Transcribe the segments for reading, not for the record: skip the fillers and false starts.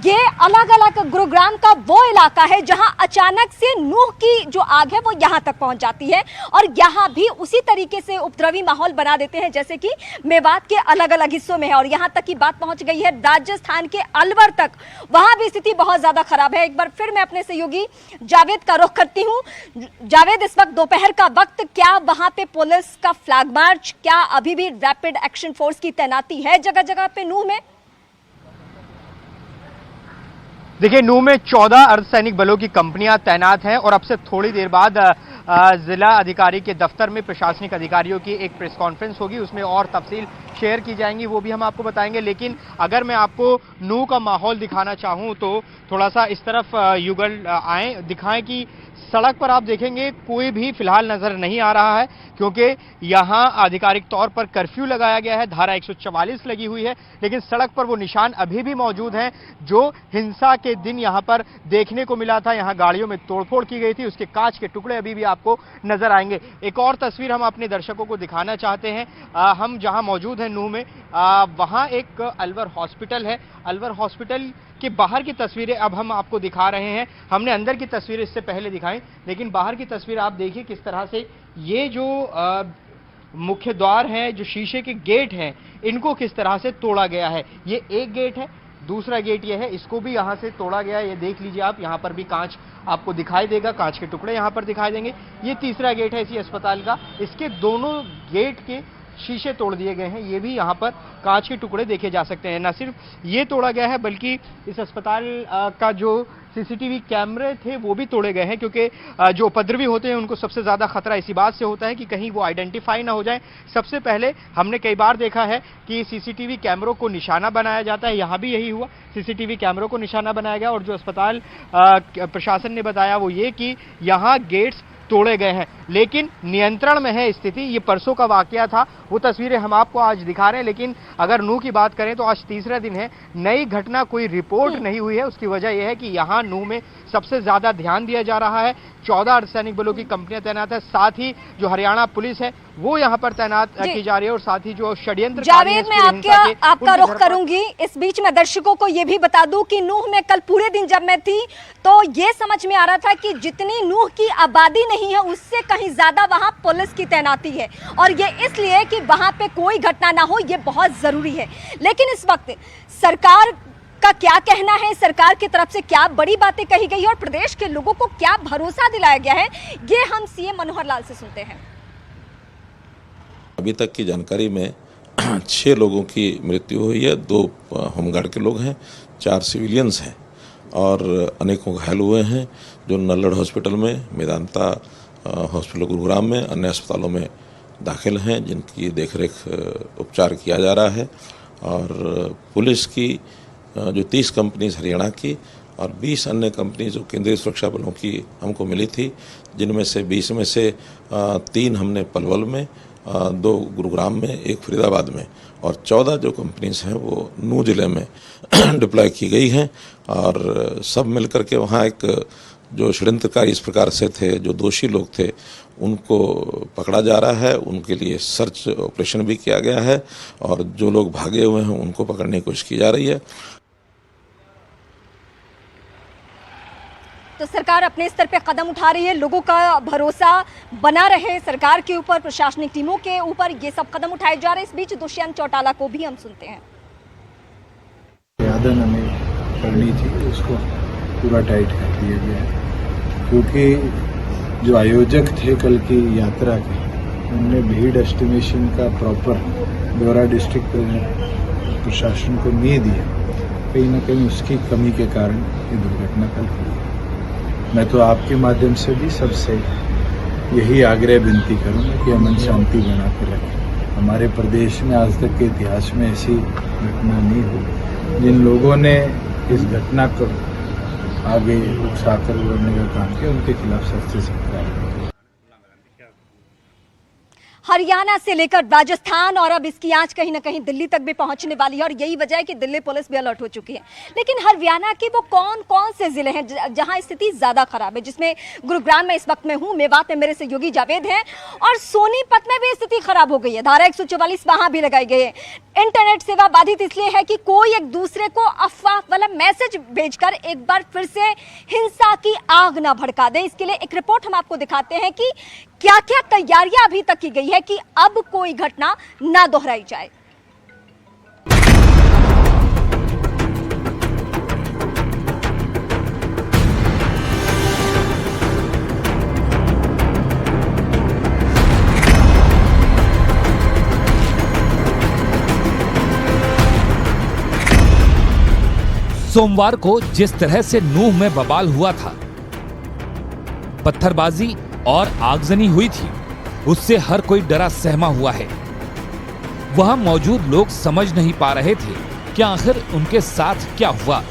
ये अलग अलग गुरुग्राम का वो इलाका है जहां अचानक से नूह की जो आग है वो यहां तक पहुंच जाती है और यहां भी उसी तरीके से उपद्रवी माहौल बना देते हैं जैसे कि मेवात के अलग अलग हिस्सों में है। और यहां तक की बात पहुंच गई है राजस्थान के अलवर तक, वहां भी स्थिति बहुत ज्यादा खराब है। एक बार फिर मैं अपने सहयोगी जावेद का रुख करती हूं। जावेद, इस वक्त दोपहर का वक्त, क्या वहां पे पुलिस का फ्लैग मार्च, क्या अभी भी रैपिड एक्शन फोर्स की तैनाती है जगह जगह पे नूह में? देखिए, नूह में 14 अर्धसैनिक बलों की कंपनियां तैनात हैं और अब से थोड़ी देर बाद जिला अधिकारी के दफ्तर में प्रशासनिक अधिकारियों की एक प्रेस कॉन्फ्रेंस होगी, उसमें और तफसील शेयर की जाएंगी, वो भी हम आपको बताएंगे। लेकिन अगर मैं आपको नूह का माहौल दिखाना चाहूं तो थोड़ा सा इस तरफ युगल आए, दिखाएं कि सड़क पर आप देखेंगे कोई भी फिलहाल नजर नहीं आ रहा है क्योंकि यहां आधिकारिक तौर पर कर्फ्यू लगाया गया है, धारा 144 लगी हुई है, लेकिन सड़क पर वो निशान अभी भी मौजूद हैं जो हिंसा के दिन यहां पर देखने को मिला था। यहां गाड़ियों में तोड़फोड़ की गई थी, उसके कांच के टुकड़े अभी भी आपको नजर आएंगे। एक और तस्वीर हम अपने दर्शकों को दिखाना चाहते हैं। हम जहां मौजूद हैं नूह में, वहां एक अलवर हॉस्पिटल है। अलवर हॉस्पिटल के बाहर की तस्वीरें अब हम आपको दिखा रहे हैं। हमने अंदर की तस्वीरें इससे पहले दिखाई, लेकिन बाहर की तस्वीर आप देखिए किस तरह से ये जो मुख्य द्वार है, जो शीशे के गेट हैं, इनको किस तरह से तोड़ा गया है। ये एक गेट है, दूसरा गेट ये है, इसको भी यहां से तोड़ा गया है। ये देख लीजिए आप, यहां पर भी कांच आपको दिखाई देगा, कांच के टुकड़े यहां पर दिखाई देंगे। ये तीसरा गेट है इसी अस्पताल का, इसके दोनों गेट के शीशे तोड़ दिए गए हैं। ये भी यहां पर कांच के टुकड़े देखे जा सकते हैं। न सिर्फ ये तोड़ा गया है बल्कि इस अस्पताल का जो सीसीटीवी कैमरे थे वो भी तोड़े गए हैं क्योंकि जो उपद्रवी होते हैं उनको सबसे ज्यादा खतरा इसी बात से होता है कि कहीं वो आइडेंटिफाई ना हो जाए। सबसे पहले हमने कई बार देखा है कि सीसीटीवी कैमरों को निशाना बनाया जाता है, यहां भी यही हुआ, सीसीटीवी कैमरों को निशाना बनाया गया। और जो अस्पताल प्रशासन ने बताया वो ये कि यहां गेट्स तोड़े गए हैं, लेकिन नियंत्रण में है स्थिति। ये परसों का वाकया था, वो तस्वीरें हम आपको आज दिखा रहे हैं। लेकिन अगर नूह की बात करें तो आज तीसरा दिन है, नई घटना कोई रिपोर्ट नहीं हुई है। उसकी वजह यह है कि यहां नूह में सबसे ज्यादा ध्यान दिया जा रहा है। 14 अर्धसैनिक बलों की कंपनियां तैनात है, साथ ही जो हरियाणा पुलिस है वो यहां पर तैनात की जा रही है और साथ ही जो षड्यंत्र जावेद, मैं आपका रुख करूंगी। इस बीच में दर्शकों को यह भी बता दूं कि नूह में कल पूरे दिन जब मैं थी तो ये समझ में आ रहा था कि जितनी नूह की आबादी नहीं है उससे कहीं ज्यादा वहां पुलिस की तैनाती है, और ये इसलिए कि वहां पे कोई घटना ना हो, ये बहुत जरूरी है। लेकिन इस वक्त सरकार का क्या कहना है, सरकार की तरफ से क्या बड़ी बातें कही गई और प्रदेश के लोगों को क्या भरोसा दिलाया गया है, ये हम सीएम मनोहर लाल से सुनते हैं। अभी तक की जानकारी में 6 लोगों की मृत्यु हुई है, 2 होमगार्ड के लोग हैं, 4 सिविलियंस हैं और अनेकों घायल हुए हैं जो नल्लड़ हॉस्पिटल में, मेदांता हॉस्पिटल गुरुग्राम में, अन्य अस्पतालों में दाखिल हैं जिनकी देखरेख उपचार किया जा रहा है। और पुलिस की जो 30 कंपनीज हरियाणा की और 20 अन्य कंपनी जो केंद्रीय सुरक्षा बलों की हमको मिली थी, जिनमें से 20 में से 3 हमने पलवल में, 2 गुरुग्राम में, 1 फरीदाबाद में और 14 जो कंपनीज हैं वो नूह जिले में डिप्लॉय की गई हैं। और सब मिलकर के वहाँ एक जो षड्यंत्रकारी इस प्रकार से थे, जो दोषी लोग थे, उनको पकड़ा जा रहा है, उनके लिए सर्च ऑपरेशन भी किया गया है और जो लोग भागे हुए हैं उनको पकड़ने की कोशिश की जा रही है। तो सरकार अपने स्तर पे कदम उठा रही है, लोगों का भरोसा बना रहे सरकार के ऊपर, प्रशासनिक टीमों के ऊपर, ये सब कदम उठाए जा रहे हैं। इस बीच दुष्यंत चौटाला को भी हम सुनते हैं। यादन हमें करनी थी, उसको पूरा टाइट कर दिया गया है क्योंकि जो आयोजक थे कल की यात्रा के, उनने भीड़ एस्टिमेशन का प्रॉपर ब्यौरा डिस्ट्रिक्ट प्रशासन को नहीं दिया। कहीं ना कहीं उसकी कमी के कारण ये दुर्घटना कल हुई। मैं तो आपके माध्यम से भी सबसे यही आग्रह विनती करूंगा कि अमन शांति बना कर रखें। हमारे प्रदेश में आज तक के इतिहास में ऐसी घटना नहीं हुई। जिन लोगों ने इस घटना को आगे उकसाकर बढ़ने का काम किया, उनके खिलाफ सख्त से सख्त कार्रवाई। हरियाणा से लेकर राजस्थान और अब इसकी आंच कहीं ना कहीं दिल्ली तक भी पहुंचने वाली है और यही वजह है कि दिल्ली पुलिस भी अलर्ट हो चुकी है। लेकिन हरियाणा के वो कौन कौन से जिले हैं जहां स्थिति ज्यादा खराब है, जिसमें गुरुग्राम में इस वक्त में हूं, मेवात में मेरे सहयोगी जावेद हैं और सोनीपत में भी स्थिति खराब हो गई है। धारा 144 वहां भी लगाई गई है। इंटरनेट सेवा बाधित इसलिए है कि कोई एक दूसरे को अफवाह वाला मैसेज भेजकर एक बार फिर से हिंसा की आग ना भड़का दे। इसके लिए एक रिपोर्ट हम आपको दिखाते हैं कि क्या क्या तैयारियां अभी तक की गई है कि अब कोई घटना ना दोहराई जाए। सोमवार को जिस तरह से नूह में बवाल हुआ था, पत्थरबाजी और आगजनी हुई थी, उससे हर कोई डरा सहमा हुआ है। वहां मौजूद लोग समझ नहीं पा रहे थे कि आखिर उनके साथ क्या हुआ।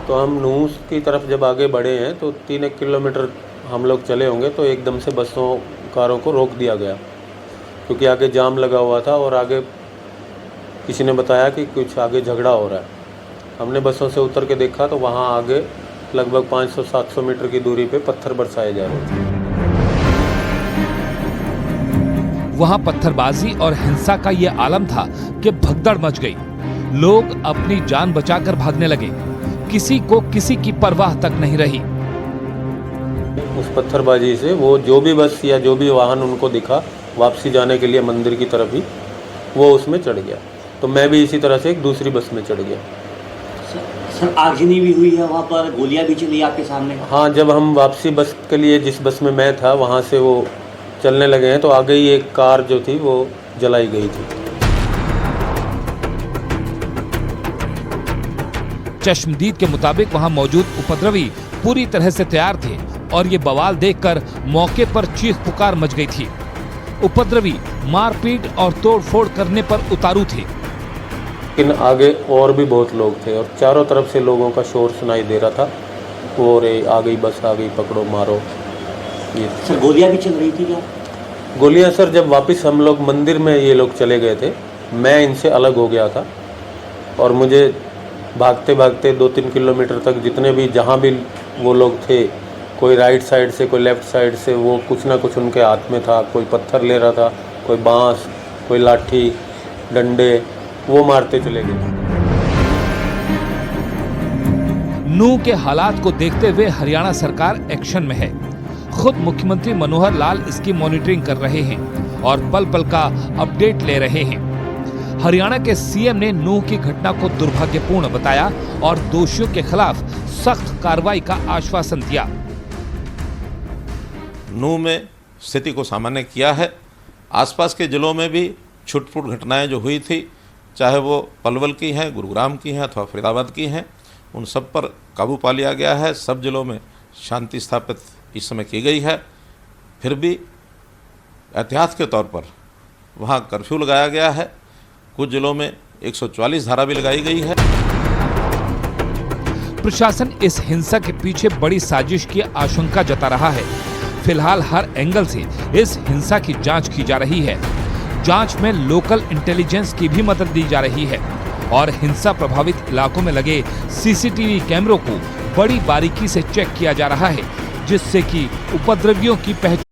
तो हम नूह की तरफ जब आगे बढ़े हैं तो 3 किलोमीटर हम लोग चले होंगे तो एकदम से बसों कारों को रोक दिया गया, क्योंकि आगे जाम लगा हुआ था और आगे किसी ने बताया कि कुछ आगे झगड़ा हो रहा है। हमने बसों से उतर के देखा तो वहाँ आगे लगभग 500-700 मीटर की दूरी पे पत्थर बरसाए जा रहे थे। वहाँ पत्थरबाजी और हिंसा का ये आलम था कि भगदड़ मच गई। लोग अपनी जान बचाकर भागने लगे, किसी को किसी की परवाह तक नहीं रही। उस पत्थरबाजी से वो जो भी बस या जो भी वाहन उनको दिखा वापसी जाने के लिए मंदिर की तरफ ही, वो उसमें चढ़ गया। तो मैं भी इसी तरह से एक दूसरी बस में चढ़ गया। सर आगजनी भी हुई है वहाँ पर, गोलियां भी चली आपके सामने? हाँ, जब हम वापसी बस के लिए जिस बस में मैं था वहाँ से वो चलने लगे हैं तो आगे ही एक कार जो थी वो जलाई गई थी। चश्मदीद के मुताबिक वहां मौजूद उपद्रवी पूरी तरह से तैयार थे और ये बवाल देखकर मौके पर चीख पुकार मच गई थी। उपद्रवी मारपीट और तोड़फोड़ करने पर उतारू थे। लेकिन आगे और भी बहुत लोग थे और चारों तरफ से लोगों का शोर सुनाई दे रहा था। वो रे आ गई बस, आ गई, पकड़ो मारो। ये सर गोलियां भी चल रही थी क्या? गोलियां सर जब वापस हम लोग मंदिर में ये लोग चले गए थे, मैं इनसे अलग हो गया था और मुझे भागते भागते 2-3 किलोमीटर तक जितने भी जहाँ भी वो लोग थे, कोई राइट साइड से कोई लेफ्ट साइड से, वो कुछ ना कुछ उनके हाथ में था। कोई पत्थर ले रहा था, कोई बांस, कोई लाठी, डंडे, वो मारते चले गए। नूह के हालात को देखते हुए हरियाणा सरकार एक्शन में है। खुद मुख्यमंत्री मनोहर लाल इसकी मॉनिटरिंग कर रहे हैं और पल पल का अपडेट ले रहे हैं। हरियाणा के सीएम ने नूह की घटना को दुर्भाग्यपूर्ण बताया और दोषियों के खिलाफ सख्त कार्रवाई का आश्वासन दिया। नूह में स्थिति को सामान्य किया है। आसपास के जिलों में भी छुटपुट घटनाएं जो हुई थी, चाहे वो पलवल की हैं, गुरुग्राम की हैं अथवा फरीदाबाद की हैं, उन सब पर काबू पा लिया गया है। सब जिलों में शांति स्थापित इस समय की गई है। फिर भी एहतियात के तौर पर वहाँ कर्फ्यू लगाया गया है। कुछ जिलों में 144 धारा भी लगाई गई है। प्रशासन इस हिंसा के पीछे बड़ी साजिश की आशंका जता रहा है। फिलहाल हर एंगल से इस हिंसा की जांच की जा रही है। जांच में लोकल इंटेलिजेंस की भी मदद दी जा रही है और हिंसा प्रभावित इलाकों में लगे सीसीटीवी कैमरों को बड़ी बारीकी से चेक किया जा रहा है, जिससे कि उपद्रवियों की पहचान